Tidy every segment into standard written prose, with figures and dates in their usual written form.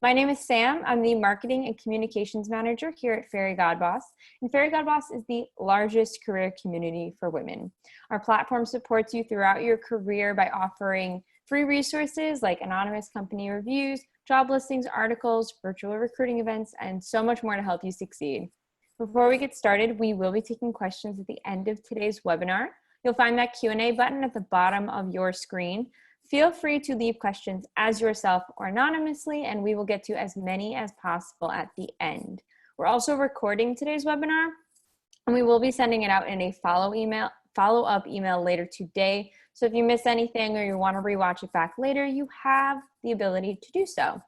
My name is Sam. I'm the Marketing and Communications Manager here at Fairygodboss. And Fairygodboss is the largest career community for women. Our platform supports you throughout your career by offering free resources like anonymous company reviews, job listings, articles, virtual recruiting events, and so much more to help you succeed. Before we get started, we will be taking questions at the end of today's webinar. You'll find that Q&A button at the bottom of your screen. Feel free to leave questions as yourself or anonymously, and we will get to as many as possible at the end. We're also recording today's webinar, and we will be sending it out in a follow-up email later today. So if you miss anything or you want to rewatch it back later, you have the ability to do so.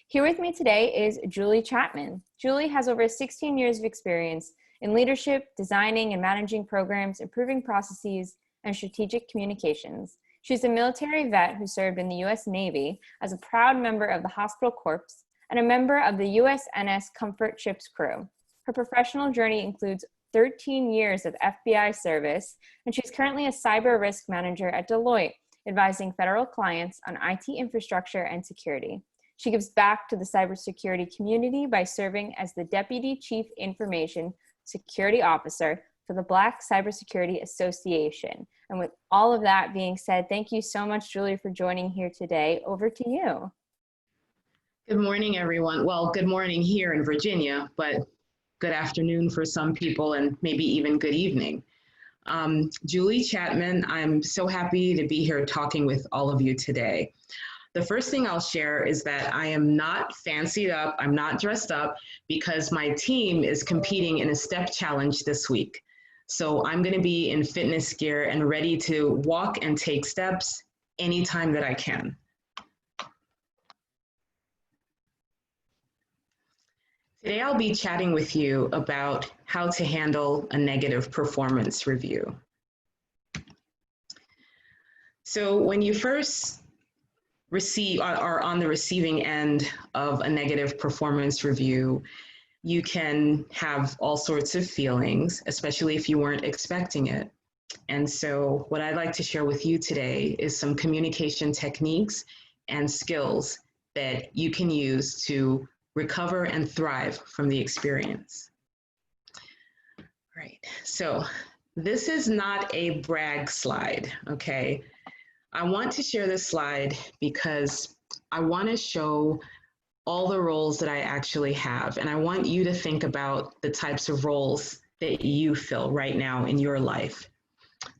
Here with me today is Julie Chapman. Julie has over 16 years of experience in leadership, designing and managing programs, improving processes, and strategic communications. She's a military vet who served in the U.S. Navy as a proud member of the Hospital Corps and a member of the USNS Comfort Ship's crew. Her professional journey includes 13 years of FBI service, and she's currently a cyber risk manager at Deloitte, advising federal clients on IT infrastructure and security. She gives back to the cybersecurity community by serving as the Deputy Chief Information Security Officer for the Black Cybersecurity Association. And with all of that being said, thank you so much, Julie, for joining here today. Over to you. Good morning, everyone. Well, good morning here in Virginia, but good afternoon for some people and maybe even good evening. Julie Chapman, I'm so happy to be here talking with all of you today. The first thing I'll share is that I am not fancied up, I'm not dressed up because my team is competing in a step challenge this week. So I'm going to be in fitness gear and ready to walk and take steps anytime that I can. Today I'll be chatting with you about how to handle a negative performance review. So when you first are on the receiving end of a negative performance review, you can have all sorts of feelings, especially if you weren't expecting it. And so what I'd like to share with you today is some communication techniques and skills that you can use to recover and thrive from the experience. Right, so this is not a brag slide, okay? I want to share this slide because I want to show all the roles that I actually have. And I want you to think about the types of roles that you fill right now in your life.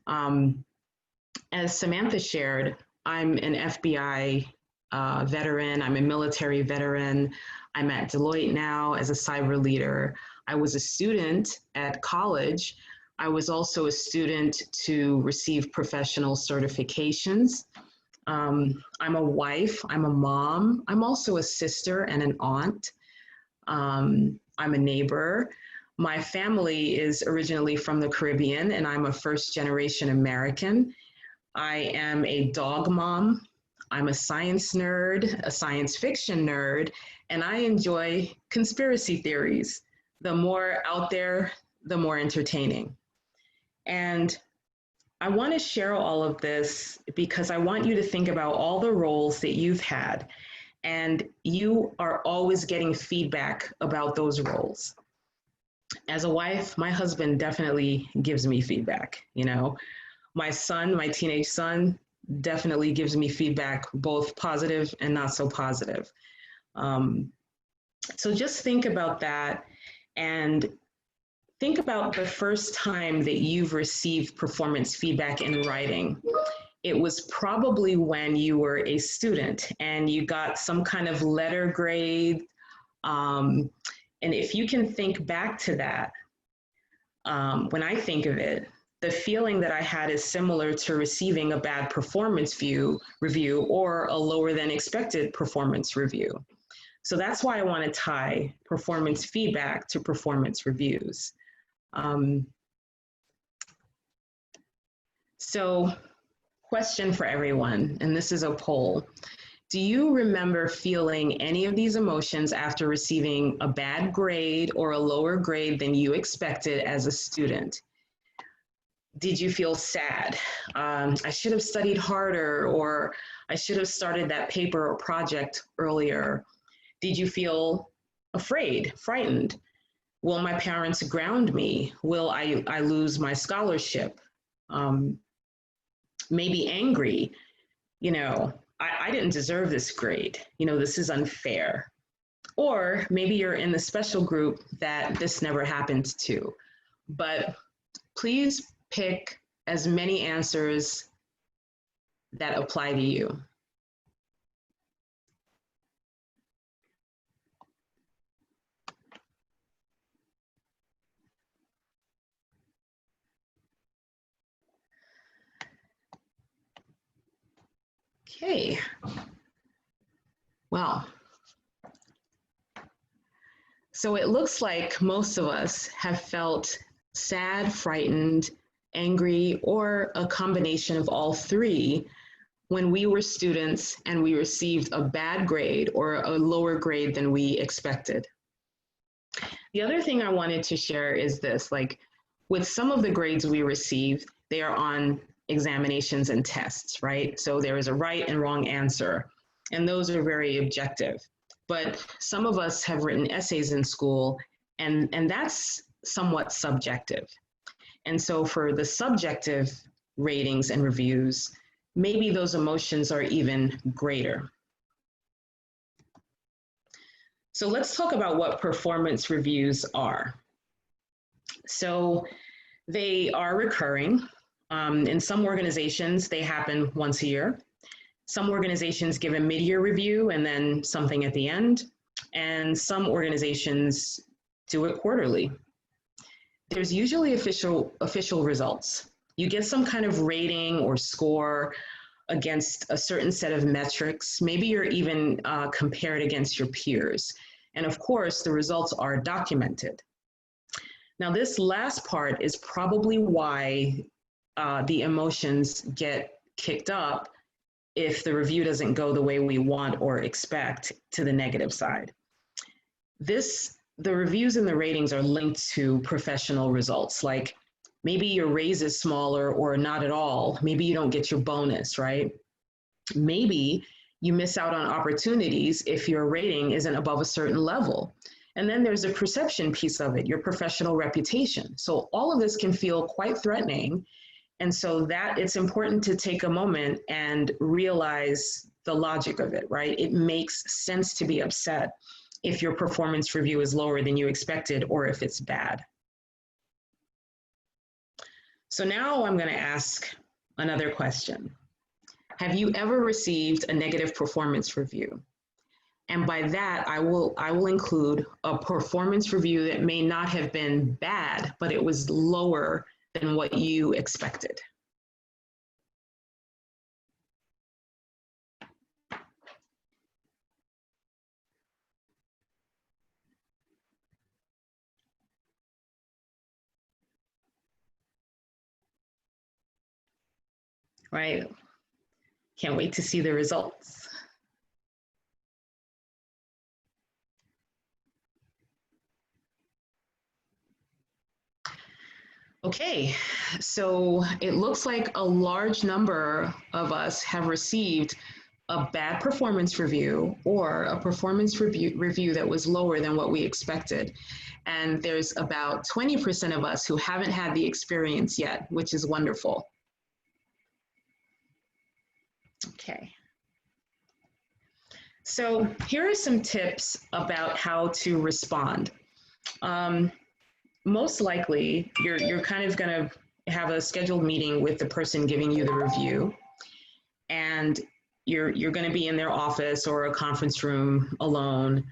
As Samantha shared, I'm an FBI veteran, I'm a military veteran, I'm at Deloitte now as a cyber leader. I was a student at college. I was also a student to receive professional certifications. I'm a wife, I'm a mom, I'm also a sister and an aunt. I'm a neighbor. My family is originally from the Caribbean and I'm a first-generation American. I am a dog mom, I'm a science nerd, a science fiction nerd, and I enjoy conspiracy theories. The more out there, the more entertaining. And I want to share all of this because I want you to think about all the roles that you've had, and you are always getting feedback about those roles. As a wife, my husband definitely gives me feedback, you know. My son, my teenage son, definitely gives me feedback, both positive and not so positive. So just think about that and think about the first time that you've received performance feedback in writing. It was probably when you were a student and you got some kind of letter grade. And if you can think back to that, when I think of it, the feeling that I had is similar to receiving a bad performance review or a lower than expected performance review. So that's why I want to tie performance feedback to performance reviews. So question for everyone, and this is a poll. Do you remember feeling any of these emotions after receiving a bad grade or a lower grade than you expected as a student? Did you feel sad? I should have studied harder, or I should have started that paper or project earlier. Did you feel afraid, frightened? Will my parents ground me? Will I lose my scholarship? Maybe angry, I didn't deserve this grade. This is unfair. Or maybe you're in the special group that this never happened to. But please pick as many answers that apply to you. Okay. Well, so it looks like most of us have felt sad, frightened, angry, or a combination of all three when we were students and we received a bad grade or a lower grade than we expected. The other thing I wanted to share is this, like with some of the grades we receive, they are on examinations and tests, right? So there is a right and wrong answer, and those are very objective. But some of us have written essays in school, and that's somewhat subjective. And so for the subjective ratings and reviews, maybe those emotions are even greater. So let's talk about what performance reviews are. So they are recurring. In some organizations, they happen once a year. Some organizations give a mid-year review and then something at the end, and some organizations do it quarterly. There's usually official results. You get some kind of rating or score against a certain set of metrics. Maybe you're even compared against your peers. And of course, the results are documented. Now, this last part is probably why the emotions get kicked up if the review doesn't go the way we want or expect to the negative side. The reviews and the ratings are linked to professional results, like maybe your raise is smaller or not at all. Maybe you don't get your bonus, right? Maybe you miss out on opportunities if your rating isn't above a certain level. And then there's a perception piece of it, your professional reputation. So all of this can feel quite threatening. And so that it's important to take a moment and realize the logic of it, right? It makes sense to be upset if your performance review is lower than you expected or if it's bad. So now I'm going to ask another question. Have you ever received a negative performance review? And by that, I will include a performance review that may not have been bad, but it was lower than what you expected. Right? Can't wait to see the results. Okay, so it looks like a large number of us have received a bad performance review or a performance review that was lower than what we expected. And there's about 20% of us who haven't had the experience yet, which is wonderful. Okay. So here are some tips about how to respond. Most likely, you're kind of going to have a scheduled meeting with the person giving you the review, and you're going to be in their office or a conference room alone.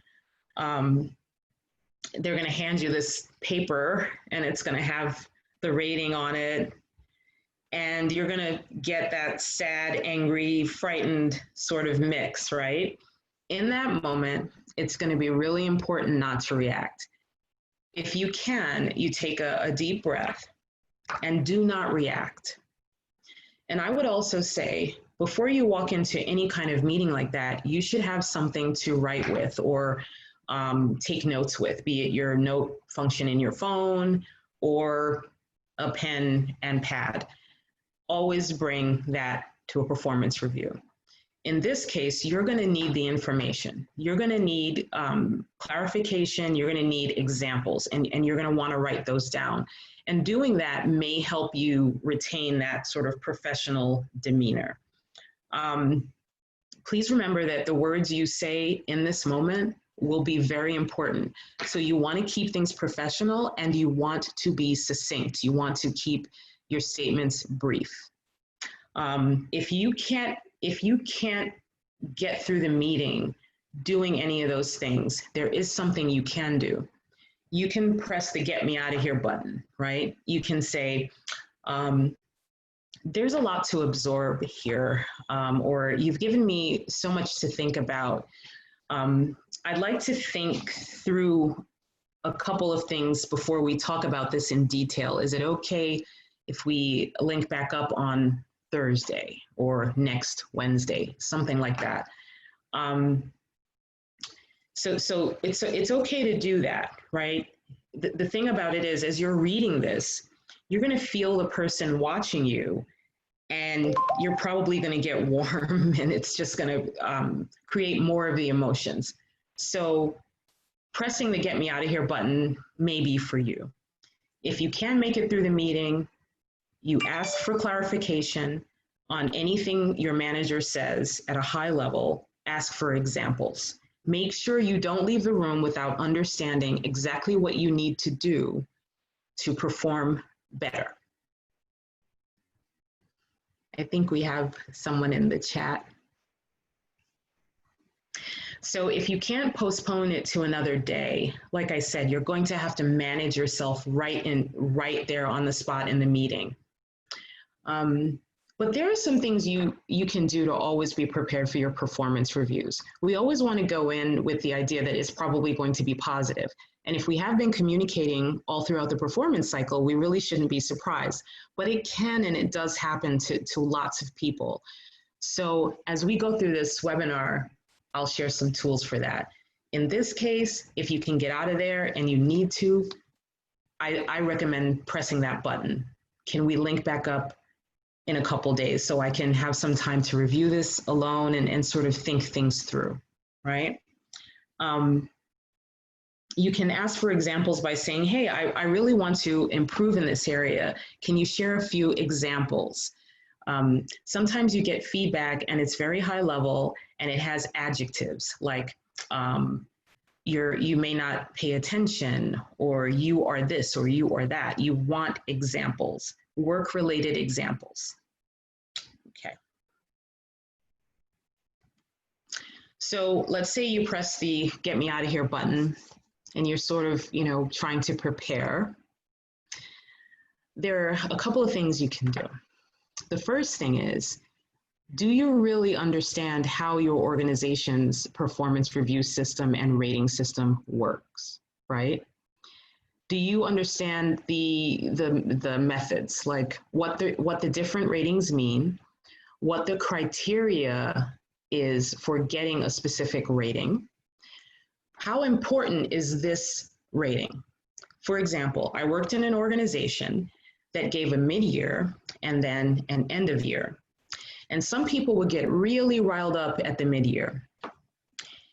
They're going to hand you this paper, and it's going to have the rating on it, and you're going to get that sad, angry, frightened sort of mix, right? In that moment, it's going to be really important not to react. If you can, you take a deep breath and do not react. And I would also say, before you walk into any kind of meeting like that, you should have something to write with or take notes with, be it your note function in your phone or a pen and pad. Always bring that to a performance review. in this case, you're going to need the information. You're going to need clarification. You're going to need examples, and you're going to want to write those down. And doing that may help you retain that sort of professional demeanor. Please remember that the words you say in this moment will be very important. So you want to keep things professional, and you want to be succinct. You want to keep your statements brief. If you can't get through the meeting doing any of those things, there is something you can do. You can press the get me out of here button, right? You can say, there's a lot to absorb here, or you've given me so much to think about. I'd like to think through a couple of things before we talk about this in detail. Is it okay if we link back up on Thursday or next Wednesday, something like that? So it's okay to do that, right? The thing about it is, as you're reading this, you're going to feel the person watching you, and you're probably going to get warm, and it's just going to create more of the emotions. So pressing the get me out of here button may be for you. If you can make it through the meeting, you ask for clarification on anything your manager says at a high level. Ask for examples. Make sure you don't leave the room without understanding exactly what you need to do to perform better. I think we have someone in the chat. So if you can't postpone it to another day, like I said, you're going to have to manage yourself right there on the spot in the meeting. But there are some things you can do to always be prepared for your performance reviews. We always want to go in with the idea that it's probably going to be positive. And if we have been communicating all throughout the performance cycle, we really shouldn't be surprised. But it can and it does happen to lots of people. So as we go through this webinar, I'll share some tools for that. In this case, if you can get out of there and you need to, I recommend pressing that button. Can we link back up in a couple days so I can have some time to review this alone and sort of think things through, right? You can ask for examples by saying, hey, I really want to improve in this area. Can you share a few examples? Sometimes you get feedback and it's very high level and it has adjectives like you may not pay attention, or you are this, or you are that. You want examples, work-related examples. Okay. So let's say you press the get me out of here button and you're sort of, trying to prepare. There are a couple of things you can do. The first thing is, do you really understand how your organization's performance review system and rating system works, right? Do you understand the methods, like what the different ratings mean, what the criteria is for getting a specific rating? How important is this rating? For example, I worked in an organization that gave a mid-year and then an end of year. And some people would get really riled up at the mid-year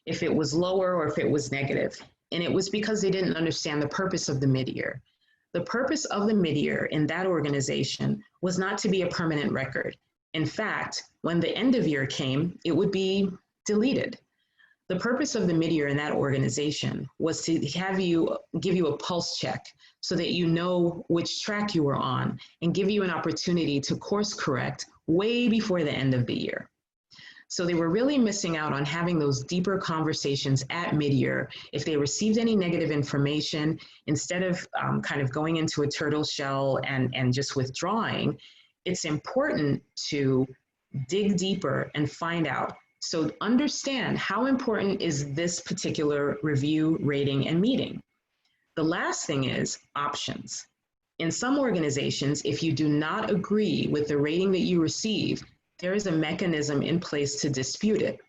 if it was lower or if it was negative. And it was because they didn't understand the purpose of the mid-year. The purpose of the mid-year in that organization was not to be a permanent record. In fact, when the end of year came, it would be deleted. The purpose of the mid-year in that organization was to give you a pulse check so that you know which track you were on and give you an opportunity to course correct way before the end of the year. So they were really missing out on having those deeper conversations at mid-year. If they received any negative information, instead of kind of going into a turtle shell and just withdrawing, it's important to dig deeper and find out. So understand how important is this particular review, rating, and meeting. The last thing is options. In some organizations, if you do not agree with the rating that you receive, there is a mechanism in place to dispute it.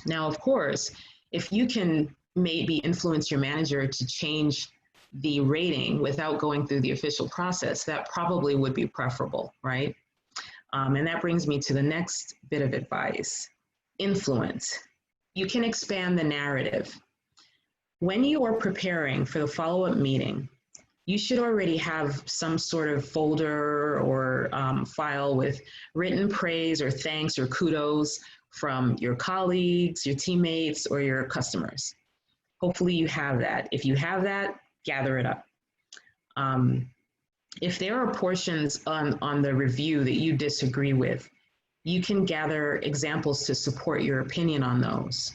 Now, of course, if you can maybe influence your manager to change the rating without going through the official process, that probably would be preferable, right? And that brings me to the next bit of advice. influence. You can expand the narrative. When you are preparing for the follow-up meeting, you should already have some sort of folder or file with written praise or thanks or kudos from your colleagues, your teammates, or your customers. Hopefully you have that. If you have that, gather it up. If there are portions on the review that you disagree with, you can gather examples to support your opinion on those.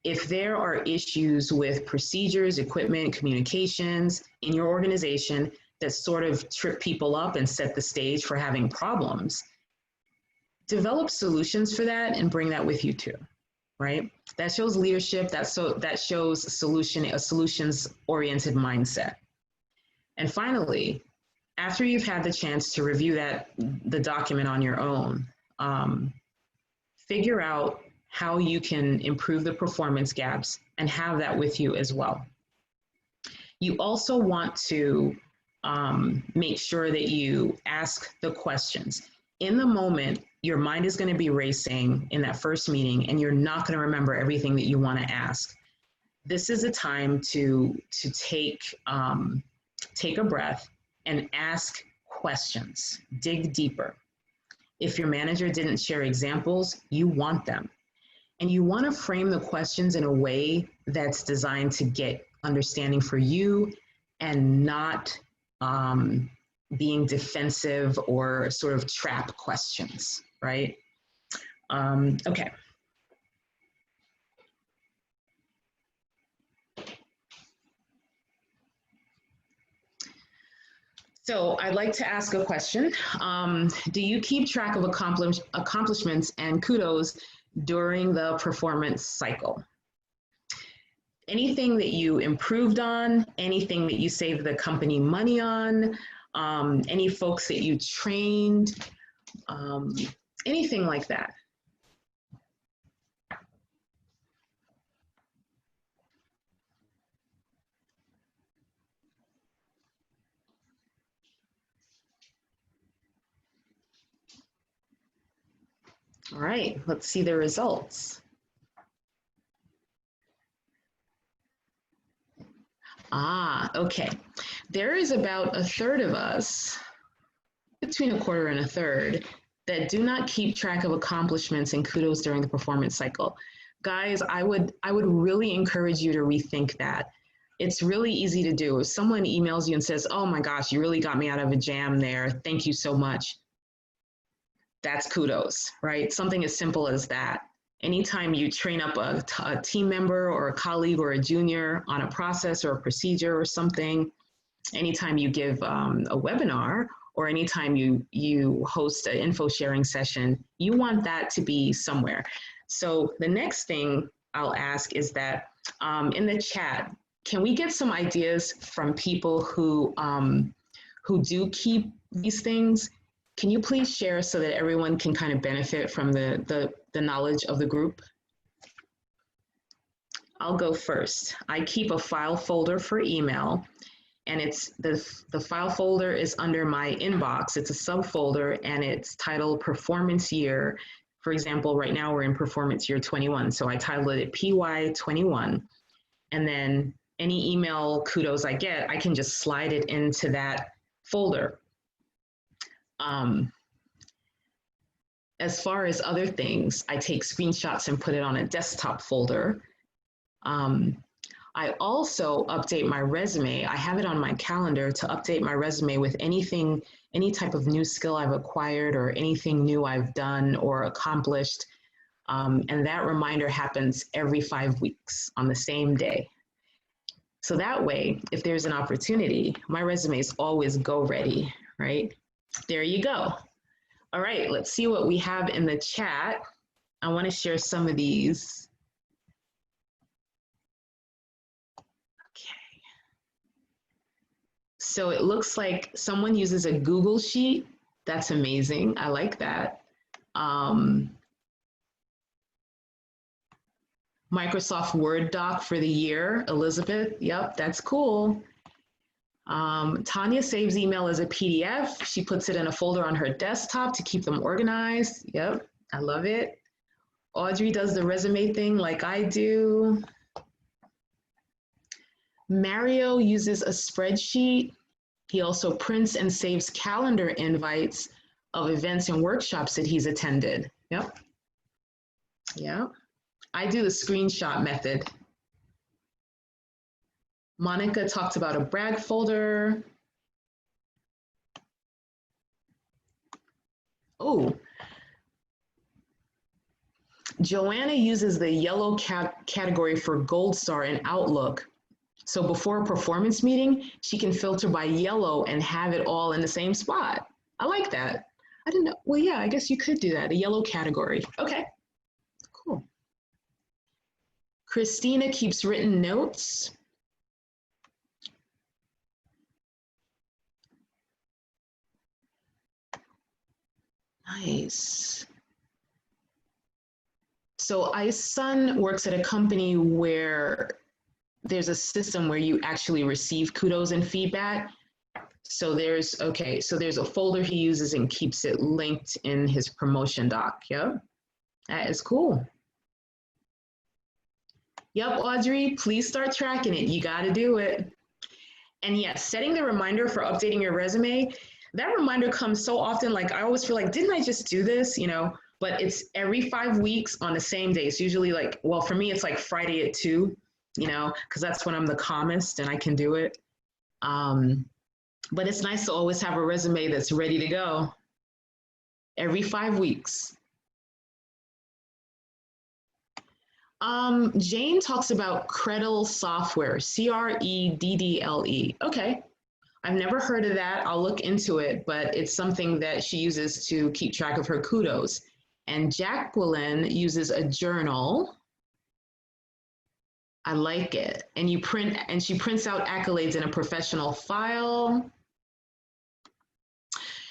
If there are issues with procedures, equipment, communications in your organization that sort of trip people up and set the stage for having problems, develop solutions for that and bring that with you too, right? That shows leadership, that shows a solutions-oriented mindset. And finally, after you've had the chance to review the document on your own, figure out how you can improve the performance gaps and have that with you as well. You also want to make sure that you ask the questions. In the moment, your mind is going to be racing in that first meeting and you're not going to remember everything that you want to ask. This is a time to take a breath and ask questions, dig deeper. If your manager didn't share examples, you want them. And you want to frame the questions in a way that's designed to get understanding for you and not being defensive or sort of trap questions, right? Okay. So I'd like to ask a question. Do you keep track of accomplishments and kudos during the performance cycle? Anything that you improved on, anything that you saved the company money on, any folks that you trained, anything like that. All right, let's see the results. Okay. There is about a third of us, between a quarter and a third, that do not keep track of accomplishments and kudos during the performance cycle. Guys, I would really encourage you to rethink that. It's really easy to do. If someone emails you and says, oh my gosh, you really got me out of a jam there, thank you so much. That's kudos, right? Something as simple as that. Anytime you train up a team member or a colleague or a junior on a process or a procedure or something, anytime you give a webinar or anytime you host an info sharing session, you want that to be somewhere. So the next thing I'll ask is that in the chat, can we get some ideas from people who do keep these things? Can you please share so that everyone can kind of benefit from the knowledge of the group? I'll go first. I keep a file folder for email, and it's the file folder is under my inbox. It's a subfolder, and it's titled Performance Year. For example, right now we're in Performance Year 21, so I titled it PY21. And then any email kudos I get, I can just slide it into that folder. As far as other things, I take screenshots and put it on a desktop folder. I also update my resume. I have it on my calendar to update my resume with anything, any type of new skill I've acquired or anything new I've done or accomplished. And that reminder happens every 5 weeks on the same day. So that way, if there's an opportunity, my resume is always go ready, right? There you go. All right, let's see what we have in the chat. I want to share some of these. Okay. So it looks like someone uses a Google Sheet. That's amazing. I like that. Microsoft Word doc for the year, Elizabeth. Yep, that's cool. Tanya saves email as a PDF. She puts it in a folder on her desktop to keep them organized. Yep, I love it. Audrey does the resume thing like I do. Mario uses a spreadsheet. He also prints and saves calendar invites of events and workshops that he's attended. Yep. Yeah. I do the screenshot method. Monica talked about a brag folder. Oh, Joanna uses the yellow category for Gold Star in Outlook. So before a performance meeting, she can filter by yellow and have it all in the same spot. I like that. I didn't know. Well, yeah, I guess you could do that, a yellow category. Okay, cool. Christina keeps written notes. Nice. So I's-son works at a company where there's a system where you actually receive kudos and feedback. So there's a folder he uses and keeps it linked in his promotion doc. Yep, that is cool. Yep, Audrey, please start tracking it. You got to do it. And yes, setting the reminder for updating your resume, that reminder comes so often. Like I always feel like, didn't I just do this? You know, but it's every 5 weeks on the same day. It's usually like, well, for me, it's like Friday at 2, you know, because that's when I'm the calmest and I can do it. But it's nice to always have a resume that's ready to go every 5 weeks. Jane talks about Credle software, Creddle. Okay, I've never heard of that. I'll look into it, but it's something that she uses to keep track of her kudos. And Jacqueline uses a journal. I like it. And she prints out accolades in a professional file.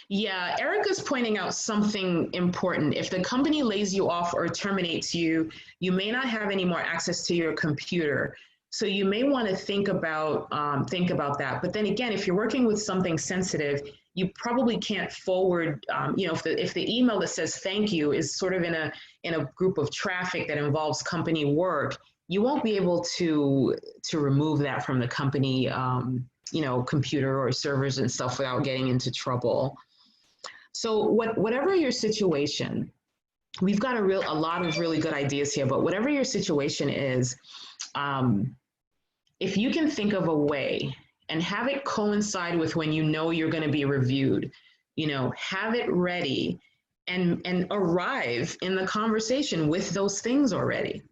Yeah, Erica's pointing out something important. If the company lays you off or terminates you, you may not have any more access to your computer. So you may want to think about that. But then again, if you're working with something sensitive, you probably can't forward. If the email that says thank you is sort of in a group of traffic that involves company work, you won't be able to remove that from the company, computer or servers and stuff without getting into trouble. So whatever your situation, we've got a lot of really good ideas here, but whatever your situation is, if you can think of a way and have it coincide with when you know you're going to be reviewed, have it ready and arrive in the conversation with those things already,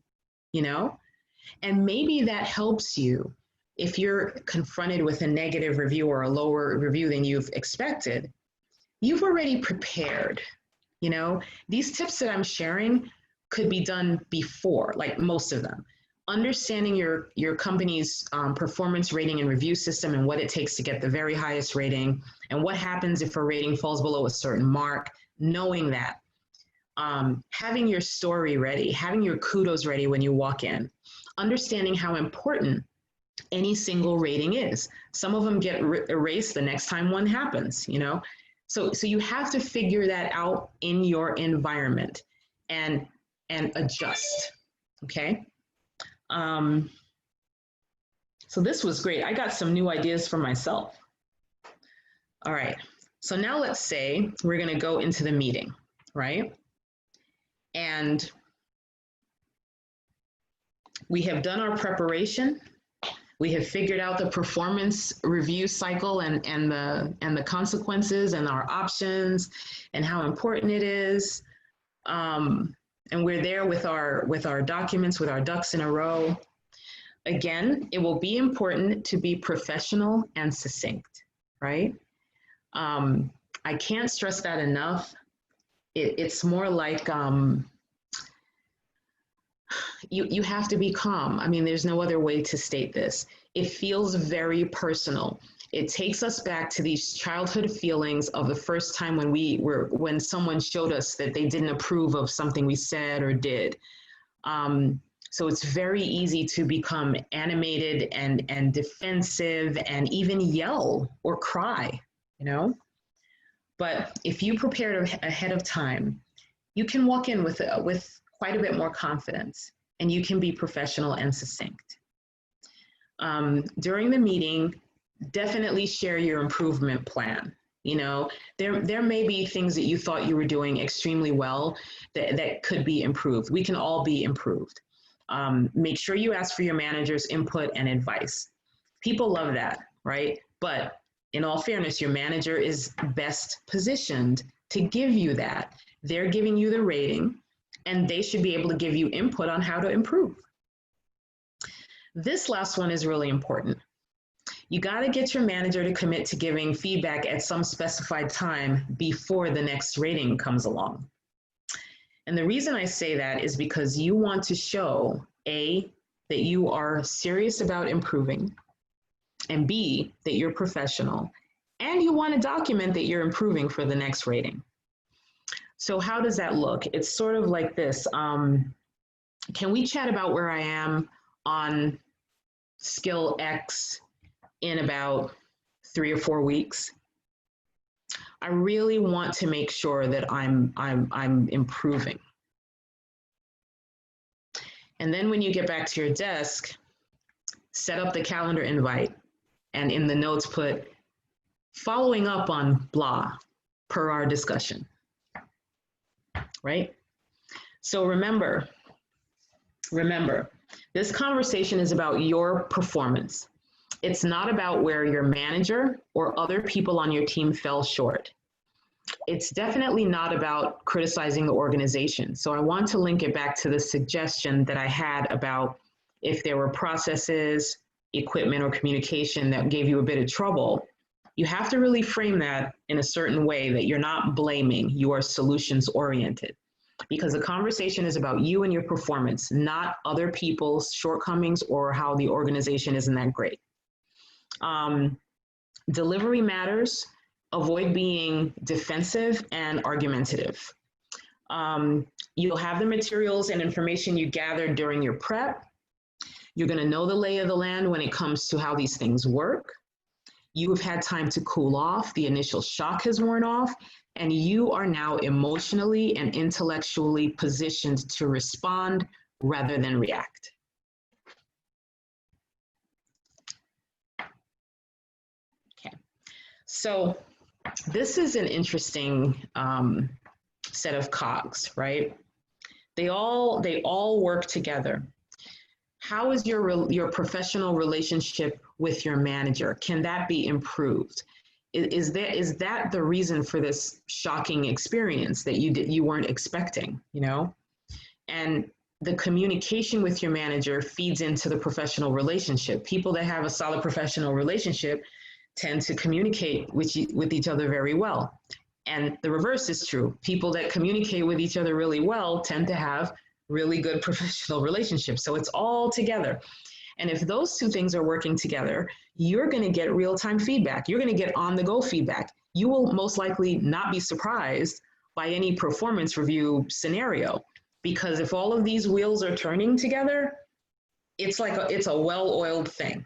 and maybe that helps you if you're confronted with a negative review or a lower review than you've expected. You've already prepared. These tips that I'm sharing could be done before, like most of them. Understanding your company's performance rating and review system and what it takes to get the very highest rating and what happens if a rating falls below a certain mark, knowing that. Having your story ready, having your kudos ready when you walk in, understanding how important any single rating is. Some of them get erased the next time one happens, So you have to figure that out in your environment and adjust, okay? So this was great. I got some new ideas for myself. All right, so now let's say we're gonna go into the meeting, right? And we have done our preparation. We have figured out the performance review cycle and the consequences and our options and how important it is. And we're there with our documents, with our ducks in a row. Again, it will be important to be professional and succinct, right? I can't stress that enough. It's more like you have to be calm. I mean, there's no other way to state this. It feels very personal. It takes us back to these childhood feelings of the first time when someone showed us that they didn't approve of something we said or did. So it's very easy to become animated and defensive and even yell or cry, But if you prepared ahead of time, you can walk in with quite a bit more confidence, and you can be professional and succinct. During the meeting, definitely share your improvement plan. You know, there may be things that you thought you were doing extremely well that could be improved. We can all be improved. Make sure you ask for your manager's input and advice. People love that, right? But in all fairness, your manager is best positioned to give you that. They're giving you the rating, and they should be able to give you input on how to improve. This last one is really important. You got to get your manager to commit to giving feedback at some specified time before the next rating comes along. And the reason I say that is because you want to show, A, that you are serious about improving, and B, that you're professional, and you want to document that you're improving for the next rating. So how does that look? It's sort of like this. Can we chat about where I am on skill X in about 3 or 4 weeks? I really want to make sure that I'm improving. And then when you get back to your desk, set up the calendar invite, and in the notes put, following up on blah, per our discussion, right? So remember, this conversation is about your performance. It's not about where your manager or other people on your team fell short. It's definitely not about criticizing the organization. So I want to link it back to the suggestion that I had about if there were processes, equipment, or communication that gave you a bit of trouble. You have to really frame that in a certain way that you're not blaming, you are solutions oriented. Because the conversation is about you and your performance, not other people's shortcomings or how the organization isn't that great. Delivery matters. Avoid being defensive and argumentative. You'll have the materials and information you gathered during your prep. You're going to know the lay of the land when it comes to how these things work. You have had time to cool off. The initial shock has worn off, and you are now emotionally and intellectually positioned to respond rather than react. Okay, so this is an interesting set of cogs, right? They all work together. How is your professional relationship with your manager? Can that be improved? Is that the reason for this shocking experience that you weren't expecting, you know? And the communication with your manager feeds into the professional relationship. People that have a solid professional relationship tend to communicate with each other very well. And the reverse is true. People that communicate with each other really well tend to have really good professional relationships. So it's all together. And if those two things are working together, you're going to get real-time feedback. You're going to get on-the-go feedback. You will most likely not be surprised by any performance review scenario, because if all of these wheels are turning together, it's a well-oiled thing.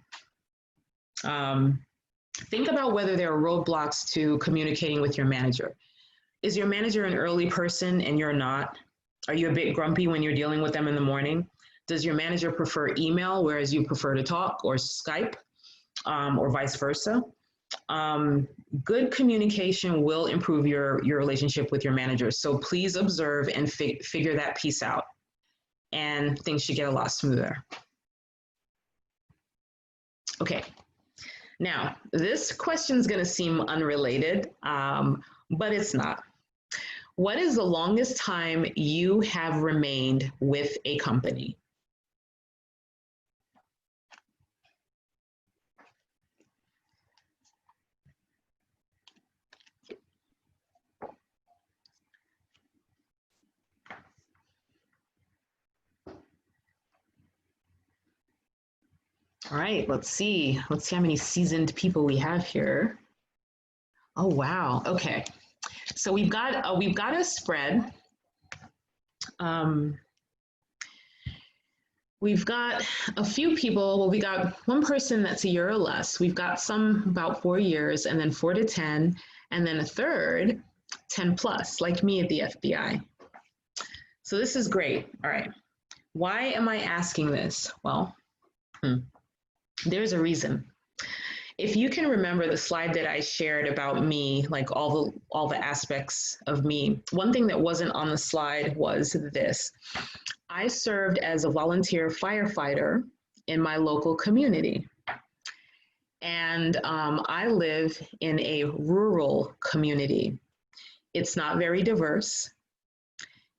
Think about whether there are roadblocks to communicating with your manager. Is your manager an early person and you're not? Are you a bit grumpy when you're dealing with them in the morning? Does your manager prefer email, whereas you prefer to talk, or Skype, or vice versa? Good communication will improve your relationship with your manager. So please observe and figure that piece out, and things should get a lot smoother. Okay, now this question is going to seem unrelated, but it's not. What is the longest time you have remained with a company? All right, let's see how many seasoned people we have here. Oh, wow. Okay. So we've got a spread. We've got a few people. Well, we got one person that's a year or less. We've got some about 4 years, and then 4 to 10, and then a third 10 plus, like me at the FBI. So So this is great. All right. Why am I asking this? Well, there's a reason. If you can remember the slide that I shared about me, like all the aspects of me, one thing that wasn't on the slide was this. I served as a volunteer firefighter in my local community. And I live in a rural community. It's not very diverse.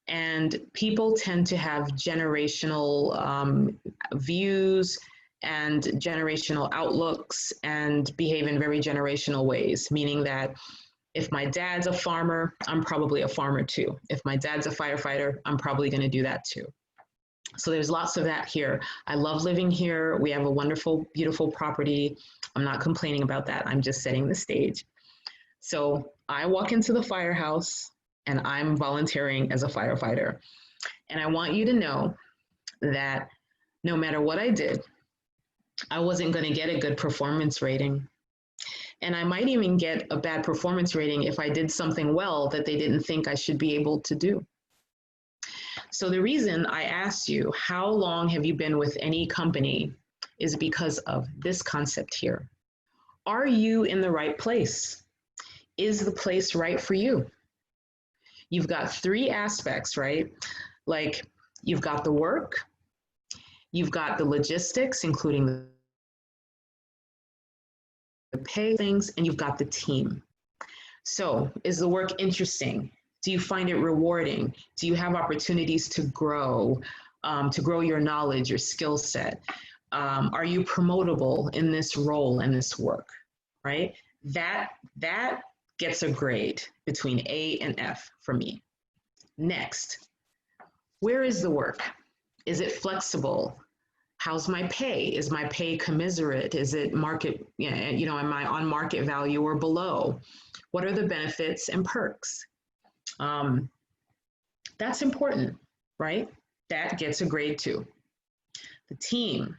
And people tend to have generational views and generational outlooks and behave in very generational ways, meaning that if my dad's a farmer, I'm probably a farmer too. If my dad's a firefighter, I'm probably going to do that too. So there's lots of that here. I love living here. We have a wonderful, beautiful property. I'm not complaining about that. I'm just setting the stage. So I walk into the firehouse and I'm volunteering as a firefighter. And I want you to know that no matter what I did, I wasn't going to get a good performance rating. And I might even get a bad performance rating if I did something well that they didn't think I should be able to do. So the reason I asked you, how long have you been with any company, is because of this concept here. Are you in the right place? Is the place right for you? You've got three aspects, right? Like you've got the work, you've got the logistics, including the pay things, and you've got the team. So is the work interesting? Do you find it rewarding? Do you have opportunities to grow your knowledge, your skill set? Are you promotable in this role and this work, right? That gets a grade between A and F for me. Next, where is the work? Is it flexible? How's my pay? Is my pay commensurate? Is it market, am I on market value or below? What are the benefits and perks? That's important, right? That gets a grade too. The team,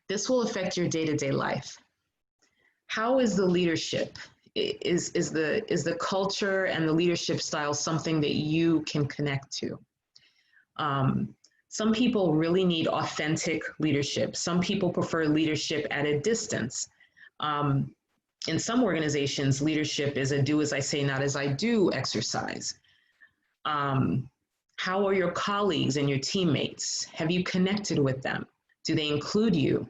this will affect your day-to-day life. How is the leadership? Is the culture and the leadership style something that you can connect to? Some people really need authentic leadership. Some people prefer leadership at a distance. In some organizations, leadership is a do as I say, not as I do exercise. How are your colleagues and your teammates? Have you connected with them? Do they include you?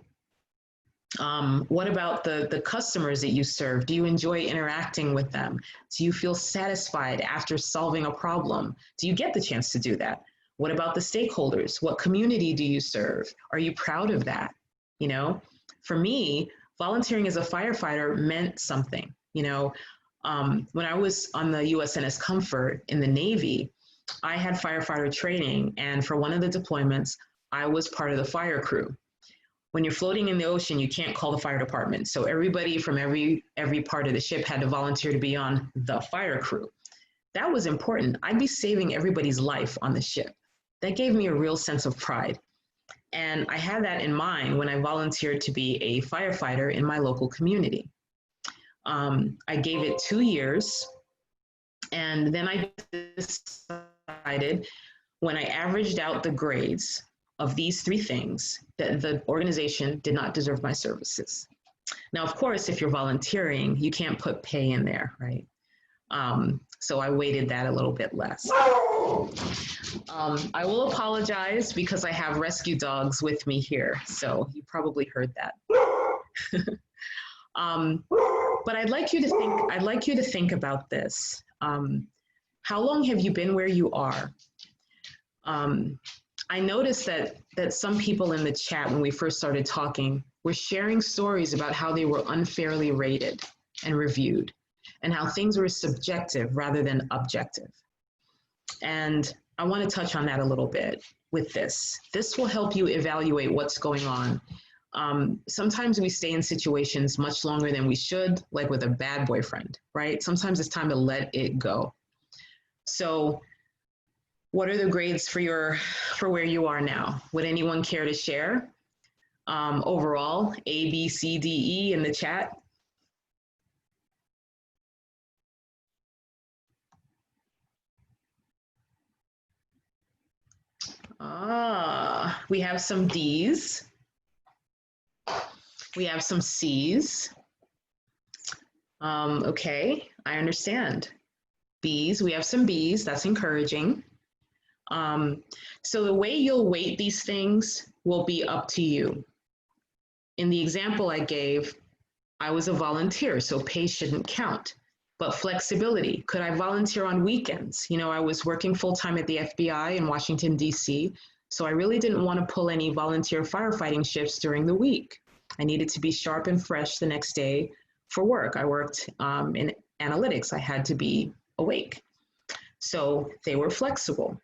What about the customers that you serve? Do you enjoy interacting with them? Do you feel satisfied after solving a problem? Do you get the chance to do that? What about the stakeholders? What community do you serve? Are you proud of that? For me, volunteering as a firefighter meant something. When I was on the USNS Comfort in the Navy, I had firefighter training, and for one of the deployments, I was part of the fire crew. When you're floating in the ocean, you can't call the fire department. So everybody from every part of the ship had to volunteer to be on the fire crew. That was important. I'd be saving everybody's life on the ship. That gave me a real sense of pride. And I had that in mind when I volunteered to be a firefighter in my local community. I gave it 2 years, and then I decided, when I averaged out the grades of these three things, that the organization did not deserve my services. Now, of course, if you're volunteering, you can't put pay in there, right? So I weighted that a little bit less. I will apologize because I have rescue dogs with me here, so you probably heard that. But I'd like you to think about this. How long have you been where you are? I noticed that some people in the chat, when we first started talking, were sharing stories about how they were unfairly rated and reviewed, and how things were subjective rather than objective. And I want to touch on that a little bit with this. This will help you evaluate what's going on. Sometimes we stay in situations much longer than we should, like with a bad boyfriend, right? Sometimes it's time to let it go. So what are the grades for where you are now? Would anyone care to share? Overall, A, B, C, D, E in the chat. We have some D's. We have some C's. Okay, I understand. B's, we have some B's, that's encouraging. So the way you'll weight these things will be up to you. In the example I gave, I was a volunteer, so pay shouldn't count. But flexibility, could I volunteer on weekends? You know, I was working full-time at the FBI in Washington, D.C., so I really didn't want to pull any volunteer firefighting shifts during the week. I needed to be sharp and fresh the next day for work. I worked in analytics. I had to be awake. So they were flexible.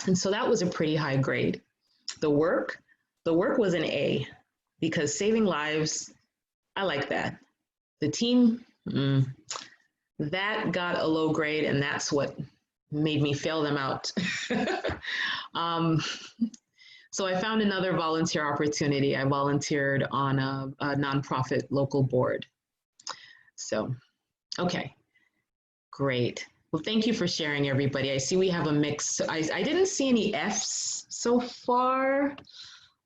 And so that was a pretty high grade. The work was an A because saving lives, I like that. The team, that got a low grade, and that's what made me fail them out. So I found another volunteer opportunity. I volunteered on a nonprofit local board. So, okay, great. Well, thank you for sharing, everybody. I see we have a mix. I didn't see any Fs so far,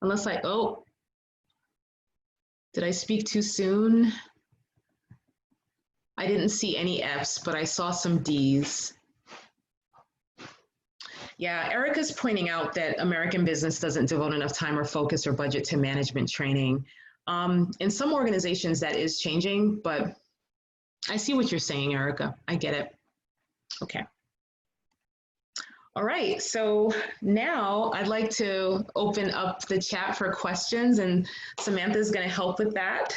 unless did I speak too soon? I didn't see any Fs, but I saw some Ds. Yeah, Erica's pointing out that American business doesn't devote enough time or focus or budget to management training. In some organizations that is changing, but I see what you're saying, Erica. I get it. Okay. All right, so now I'd like to open up the chat for questions, and Samantha's going to help with that.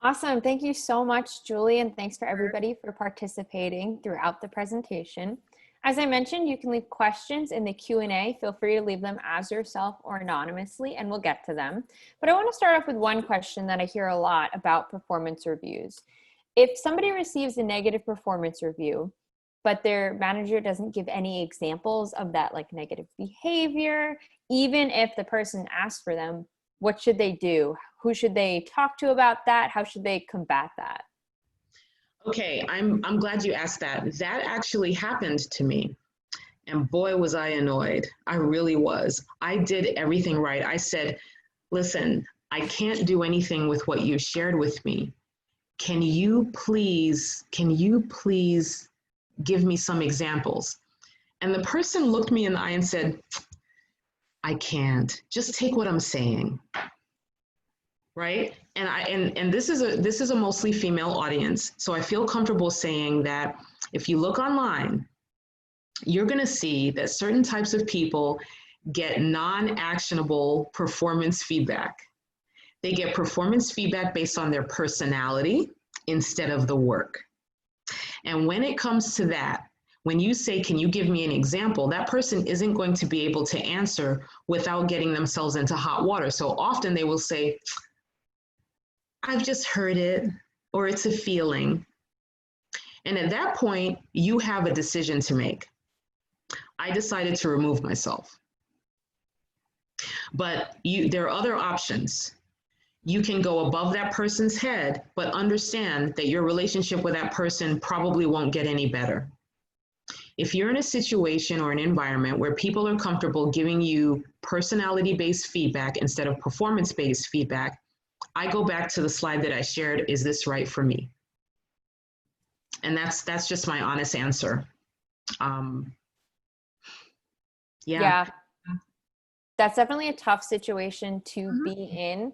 Awesome. Thank you so much, Julie, and thanks for everybody for participating throughout the presentation. As I mentioned, you can leave questions in the Q&A. Feel free to leave them as yourself or anonymously, and we'll get to them. But I want to start off with one question that I hear a lot about performance reviews. If somebody receives a negative performance review, but their manager doesn't give any examples of that like negative behavior, even if the person asked for them, what should they do? Who should they talk to about that? How should they combat that? Okay, I'm glad you asked that. That actually happened to me. And boy, was I annoyed. I really was. I did everything right. I said, listen, I can't do anything with what you shared with me. Can you please give me some examples? And the person looked me in the eye and said, I can't. Just take what I'm saying. Right? And this is a mostly female audience. So I feel comfortable saying that if you look online, you're going to see that certain types of people get non-actionable performance feedback. They get performance feedback based on their personality instead of the work. And when it comes to that, when you say, can you give me an example, that person isn't going to be able to answer without getting themselves into hot water. So often they will say, I've just heard it, or it's a feeling. And at that point, you have a decision to make. I decided to remove myself. But there are other options. You can go above that person's head, but understand that your relationship with that person probably won't get any better. If you're in a situation or an environment where people are comfortable giving you personality-based feedback instead of performance-based feedback, I go back to the slide that I shared, is this right for me? And that's just my honest answer. Yeah. That's definitely a tough situation to be in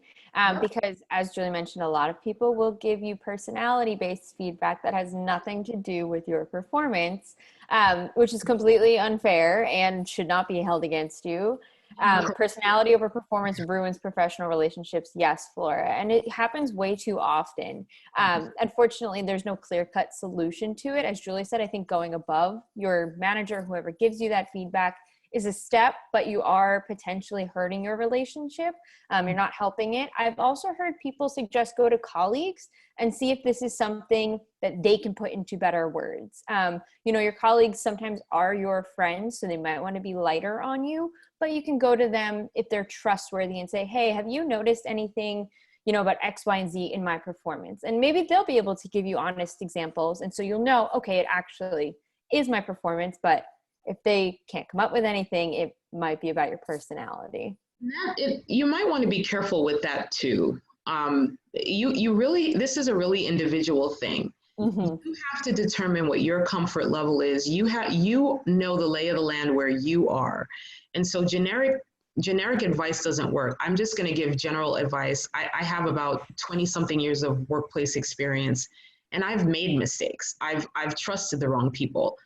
because, as Julie mentioned, a lot of people will give you personality-based feedback that has nothing to do with your performance, which is completely unfair and should not be held against you. Personality over performance ruins professional relationships. Yes, Flora. And it happens way too often. Unfortunately, there's no clear-cut solution to it. As Julie said, I think going above your manager, whoever gives you that feedback, is a step, but you are potentially hurting your relationship. You're not helping it. I've also heard people suggest go to colleagues and see if this is something that they can put into better words. Your colleagues sometimes are your friends, so they might want to be lighter on you, but you can go to them if they're trustworthy and say, hey, have you noticed anything, about X, Y, and Z in my performance? And maybe they'll be able to give you honest examples. And so you'll know, okay, it actually is my performance, but if they can't come up with anything, it might be about your personality. You might want to be careful with that too. You really, this is a really individual thing. Mm-hmm. You have to determine what your comfort level is. You know the lay of the land where you are. And so generic advice doesn't work. I'm just going to give general advice. I have about 20 something years of workplace experience, and I've made mistakes. I've trusted the wrong people.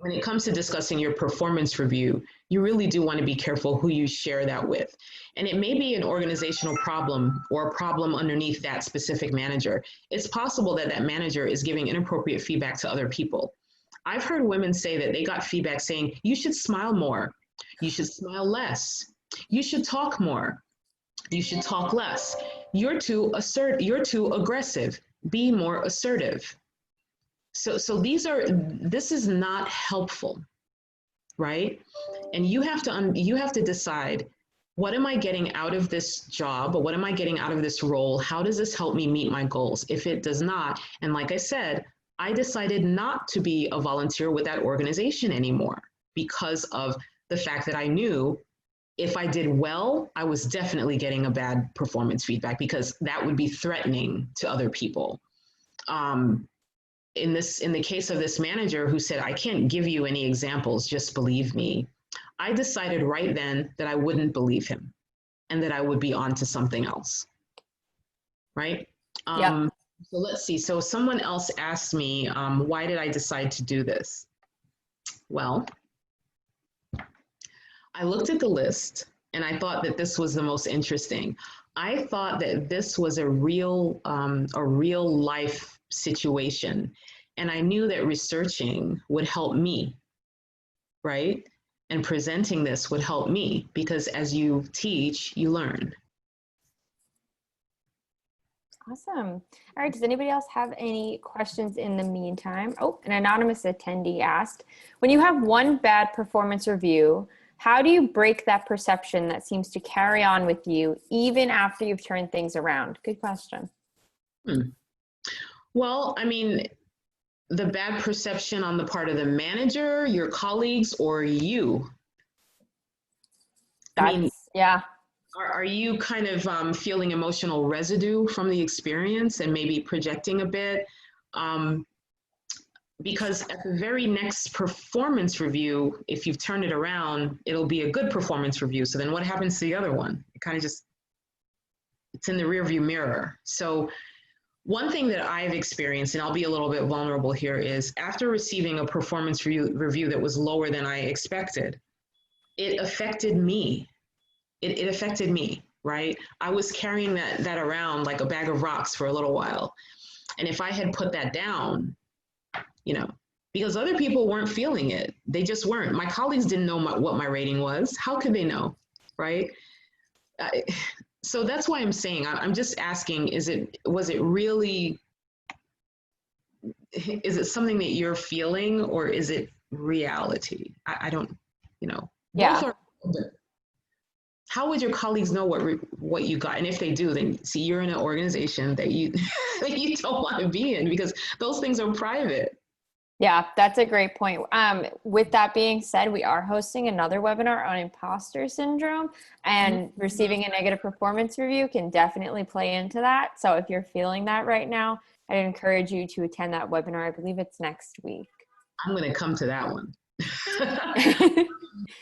When it comes to discussing your performance review, you really do want to be careful who you share that with. And it may be an organizational problem or a problem underneath that specific manager. It's possible that that manager is giving inappropriate feedback to other people. I've heard women say that they got feedback saying, you should smile more, you should smile less, you should talk more, you should talk less, you're too aggressive, be more assertive. So this is not helpful, right? And you have to decide, what am I getting out of this job? Or what am I getting out of this role? How does this help me meet my goals? If it does not, and like I said, I decided not to be a volunteer with that organization anymore because of the fact that I knew if I did well, I was definitely getting a bad performance feedback because that would be threatening to other people. In the case of this manager who said, I can't give you any examples, just believe me, I decided right then that I wouldn't believe him and that I would be on to something else, right? Yeah. So let's see. So someone else asked me, why did I decide to do this? Well, I looked at the list and I thought that this was the most interesting. I thought that this was a real life situation. And I knew that researching would help me, right? And presenting this would help me because as you teach, you learn. Awesome. All right. Does anybody else have any questions in the meantime? Oh, an anonymous attendee asked, when you have one bad performance review, how do you break that perception that seems to carry on with you even after you've turned things around? Good question. Well, I mean, the bad perception on the part of the manager, your colleagues, or you? Yeah. Are you kind of feeling emotional residue from the experience and maybe projecting a bit? Because at the very next performance review, if you've turned it around, it'll be a good performance review. So then what happens to the other one? It kind of just, it's in the rearview mirror. So one thing that I've experienced, and I'll be a little bit vulnerable here, is after receiving a performance review that was lower than I expected, it affected me. It affected me, right? I was carrying that around like a bag of rocks for a little while. And if I had put that down, because other people weren't feeling it, they just weren't. My colleagues didn't know what my rating was. How could they know, right? So that's why I'm saying, I'm just asking, is it something that you're feeling or is it reality? I don't, Yeah. Both are. How would your colleagues know what you got? And if they do, then see, you're in an organization that you don't want to be in because those things are private. Yeah, that's a great point. With that being said, we are hosting another webinar on imposter syndrome, and receiving a negative performance review can definitely play into that. So if you're feeling that right now, I'd encourage you to attend that webinar. I believe it's next week. I'm going to come to that one.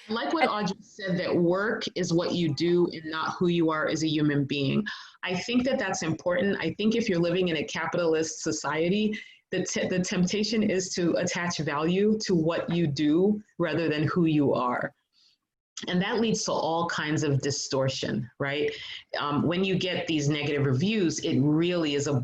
Like what Audrey said, that work is what you do and not who you are as a human being. I think that that's important. I think if you're living in a capitalist society, the temptation is to attach value to what you do rather than who you are. And that leads to all kinds of distortion, right? When you get these negative reviews, it really is a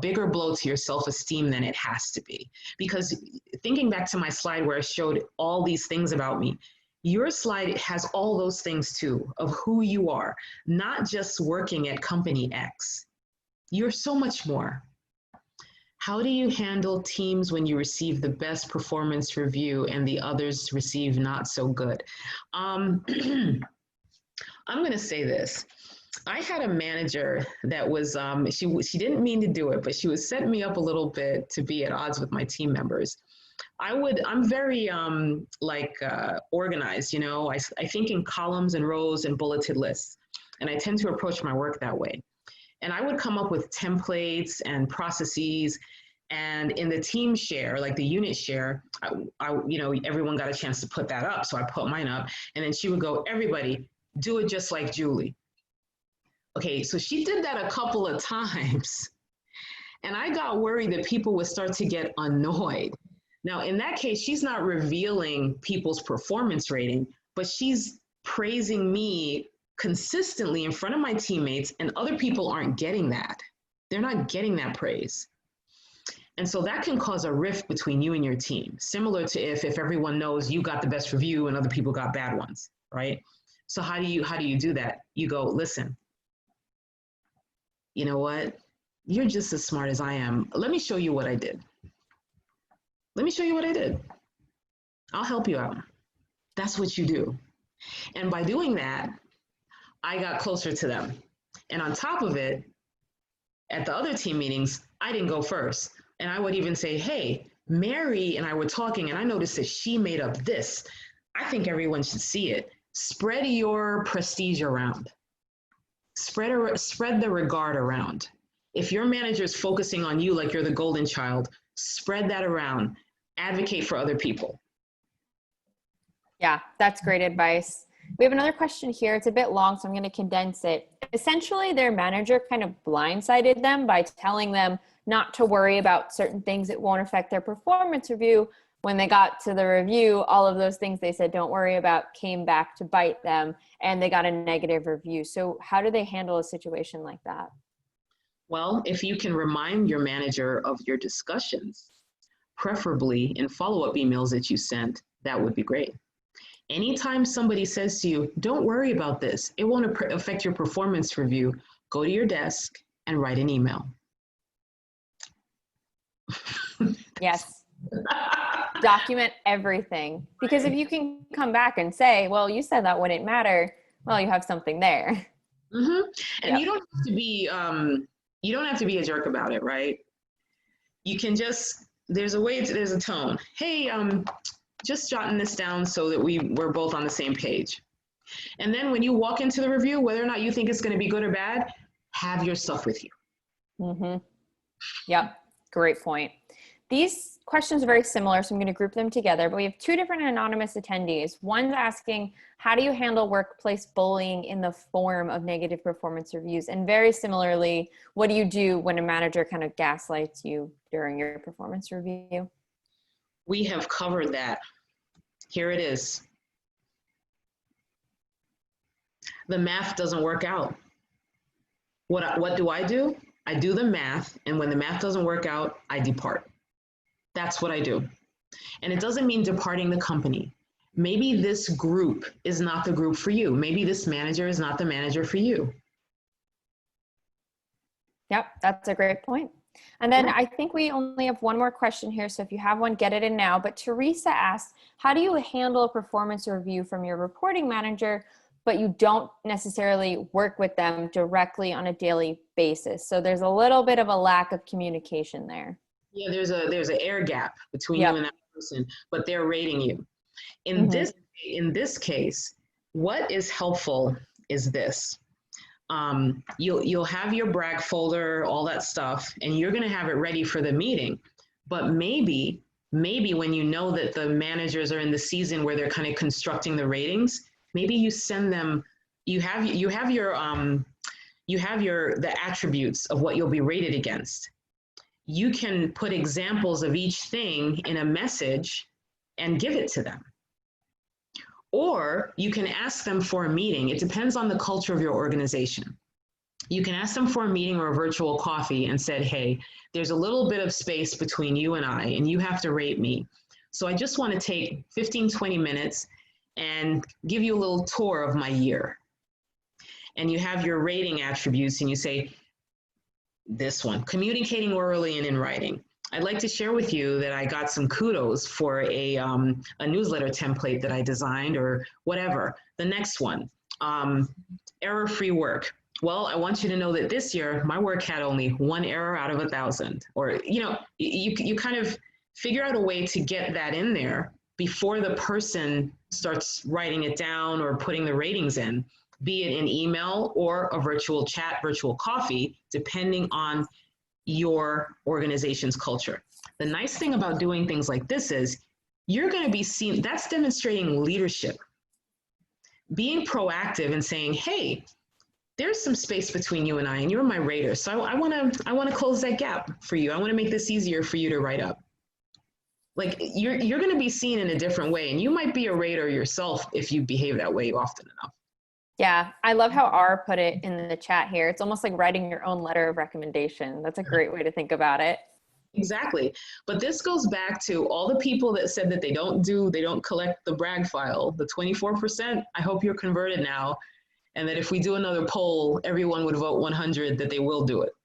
bigger blow to your self-esteem than it has to be. Because thinking back to my slide where I showed all these things about me, your slide has all those things too, of who you are, not just working at company X. You're so much more. How do you handle teams when you receive the best performance review and the others receive not so good? I'm going to say this. I had a manager that was, she didn't mean to do it, but she was setting me up a little bit to be at odds with my team members. I'm very organized, I think in columns and rows and bulleted lists. And I tend to approach my work that way. And I would come up with templates and processes. And in the team share, like the unit share, everyone got a chance to put that up. So I put mine up. And then she would go, everybody, do it just like Julie. Okay, so she did that a couple of times. And I got worried that people would start to get annoyed. Now, in that case, she's not revealing people's performance rating, but she's praising me consistently in front of my teammates, and other people aren't getting that. They're not getting that praise. And so that can cause a rift between you and your team, similar to if everyone knows you got the best review and other people got bad ones, right? So how do you do that? You go, listen, you know what? You're just as smart as I am. Let me show you what I did. Let me show you what I did. I'll help you out. That's what you do. And by doing that, I got closer to them. And on top of it, at the other team meetings, I didn't go first. And I would even say, hey, Mary and I were talking, and I noticed that she made up this. I think everyone should see it. Spread your prestige around. Spread the regard around. If your manager is focusing on you like you're the golden child, spread that around. Advocate for other people. Yeah, that's great advice. We have another question here. It's a bit long, so I'm going to condense it. Essentially, their manager kind of blindsided them by telling them not to worry about certain things that won't affect their performance review. When they got to the review, all of those things they said don't worry about came back to bite them, and they got a negative review. So how do they handle a situation like that? Well, if you can remind your manager of your discussions, preferably in follow-up emails that you sent, that would be great. Anytime somebody says to you, don't worry about this, it won't affect your performance review, go to your desk and write an email. Yes. Document everything. Because if you can come back and say, well, you said that wouldn't matter, well, you have something there. Mm-hmm. And you don't have to be a jerk about it, right? You can just, there's a tone. Hey, just jotting this down so that we're both on the same page. And then when you walk into the review, whether or not you think it's going to be good or bad, have your stuff with you. Mm-hmm. Yep. Great point. These questions are very similar, so I'm going to group them together, but we have two different anonymous attendees. One's asking, how do you handle workplace bullying in the form of negative performance reviews? And very similarly, what do you do when a manager kind of gaslights you during your performance review? We have covered that. Here it is. The math doesn't work out. What do? I do the math, and when the math doesn't work out, I depart. That's what I do. And it doesn't mean departing the company. Maybe this group is not the group for you. Maybe this manager is not the manager for you. Yep, that's a great point. And then I think we only have one more question here. So if you have one, get it in now. But Teresa asked, how do you handle a performance review from your reporting manager, but you don't necessarily work with them directly on a daily basis? So there's a little bit of a lack of communication there. Yeah, there's an air gap between you and that person, but they're rating you. In this case, what is helpful is this. You'll have your brag folder, all that stuff, and you're going to have it ready for the meeting. But maybe when you know that the managers are in the season where they're kind of constructing the ratings, maybe you send them. You have the attributes of what you'll be rated against. You can put examples of each thing in a message and give it to them. Or you can ask them for a meeting. It depends on the culture of your organization. You can ask them for a meeting or a virtual coffee and said, hey, there's a little bit of space between you and you have to rate me. So I just want to take 15, 20 minutes and give you a little tour of my year. And you have your rating attributes and you say, this one, communicating orally and in writing. I'd like to share with you that I got some kudos for a newsletter template that I designed or whatever. The next one, error-free work. Well, I want you to know that this year, my work had only one error out of 1,000. Or, you kind of figure out a way to get that in there before the person starts writing it down or putting the ratings in, be it in email or a virtual chat, virtual coffee, depending on your organization's culture. The nice thing about doing things like this is you're going to be seen, that's demonstrating leadership, being proactive and saying, hey, there's some space between you and you're my rater. So I want to close that gap for you. I want to make this easier for you to write up. Like you're going to be seen in a different way, and you might be a rater yourself if you behave that way often enough. Yeah, I love how R put it in the chat here. It's almost like writing your own letter of recommendation. That's a great way to think about it. Exactly. But this goes back to all the people that said that they don't collect the brag file, the 24%. I hope you're converted now. And that if we do another poll, everyone would vote 100 that they will do it.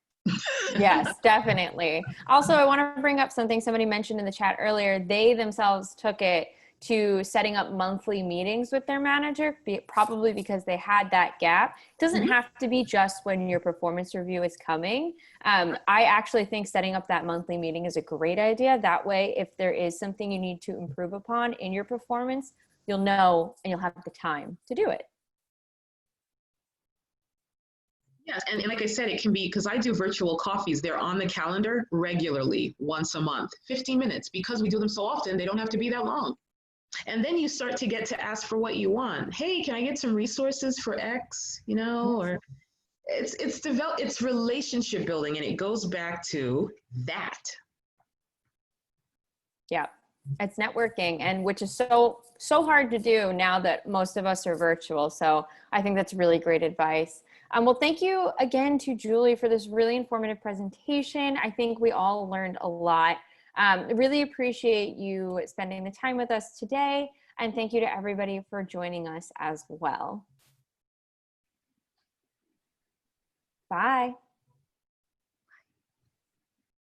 Yes, definitely. Also, I want to bring up something somebody mentioned in the chat earlier. They themselves took it to setting up monthly meetings with their manager, probably because they had that gap. It doesn't have to be just when your performance review is coming. I actually think setting up that monthly meeting is a great idea. That way, if there is something you need to improve upon in your performance, you'll know and you'll have the time to do it. Yes, and like I said, it can be, because I do virtual coffees, they're on the calendar regularly, once a month, 15 minutes. Because we do them so often, they don't have to be that long. And then you start to get to ask for what you want. Hey, can I get some resources for X, or it's relationship building, and it goes back to that. Yeah, it's networking, and which is so hard to do now that most of us are virtual. So I think that's really great advice. Well, thank you again to Julie for this really informative presentation. I think we all learned a lot. Really appreciate you spending the time with us today. And thank you to everybody for joining us as well. Bye.